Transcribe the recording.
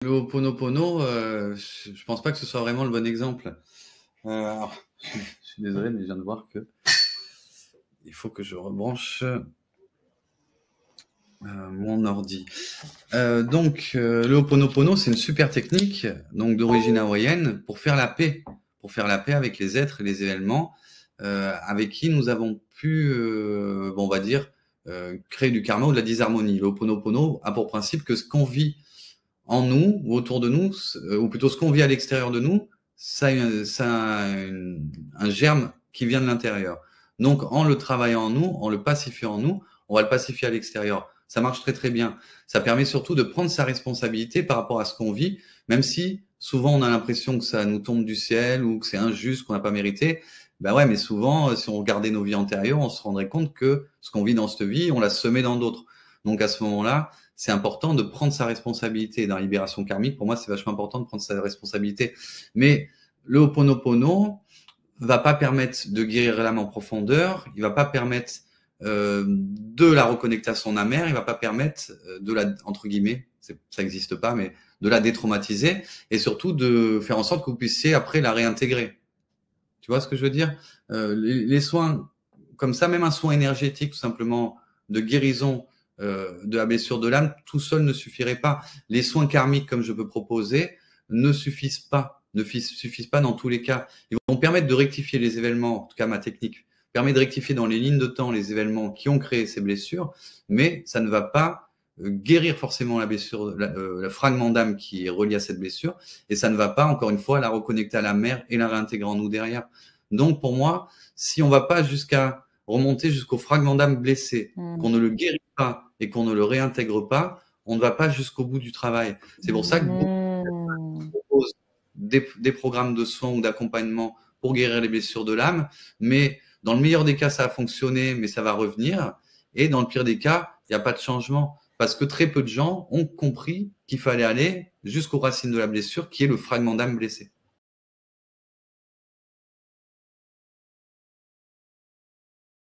Le Ho'oponopono, je pense pas que ce soit vraiment le bon exemple. Alors, je suis désolé, mais je viens de voir que il faut que je rebranche mon ordi. Le Ho'oponopono, c'est une super technique, donc d'origine hawaïenne, pour faire la paix avec les êtres et les événements avec qui nous avons pu, on va dire, créer du karma ou de la disharmonie. Le Ho'oponopono a pour principe que ce qu'on vit en nous ou autour de nous, ou plutôt ce qu'on vit à l'extérieur de nous, ça a un germe qui vient de l'intérieur. Donc, en le travaillant en nous, en le pacifiant en nous, on va le pacifier à l'extérieur. Ça marche très très bien. Ça permet surtout de prendre sa responsabilité par rapport à ce qu'on vit, même si souvent on a l'impression que ça nous tombe du ciel ou que c'est injuste, qu'on n'a pas mérité. Ben ouais, mais souvent, si on regardait nos vies antérieures, on se rendrait compte que ce qu'on vit dans cette vie, on l'a semé dans d'autres. Donc à ce moment-là, c'est important de prendre sa responsabilité. Dans la libération karmique, pour moi, c'est vachement important de prendre sa responsabilité. Mais le Ho'oponopono va pas permettre de guérir l'âme en profondeur, il va pas permettre de la reconnecter à son âme mère, il va pas permettre de la, entre guillemets, ça n'existe pas, mais de la détraumatiser et surtout de faire en sorte que vous puissiez après la réintégrer. Tu vois ce que je veux dire? Les soins comme ça, même un soin énergétique tout simplement de guérison de la blessure de l'âme, tout seul ne suffirait pas. Les soins karmiques, comme je peux proposer, ne suffisent pas dans tous les cas. Ils vont permettre de rectifier les événements, en tout cas ma technique permet de rectifier dans les lignes de temps les événements qui ont créé ces blessures, mais ça ne va pas guérir forcément la blessure, le fragment d'âme qui est relié à cette blessure, et ça ne va pas, encore une fois, la reconnecter à la mère et la réintégrer en nous derrière. Donc pour moi, si on va pas jusqu'à remonter jusqu'au fragment d'âme blessé, qu'on ne le guérit pas et qu'on ne le réintègre pas, on ne va pas jusqu'au bout du travail. C'est pour ça que beaucoup de personnes proposent des programmes de soins ou d'accompagnement pour guérir les blessures de l'âme, mais dans le meilleur des cas, ça a fonctionné, mais ça va revenir. Et dans le pire des cas, il n'y a pas de changement. Parce que très peu de gens ont compris qu'il fallait aller jusqu'aux racines de la blessure, qui est le fragment d'âme blessé.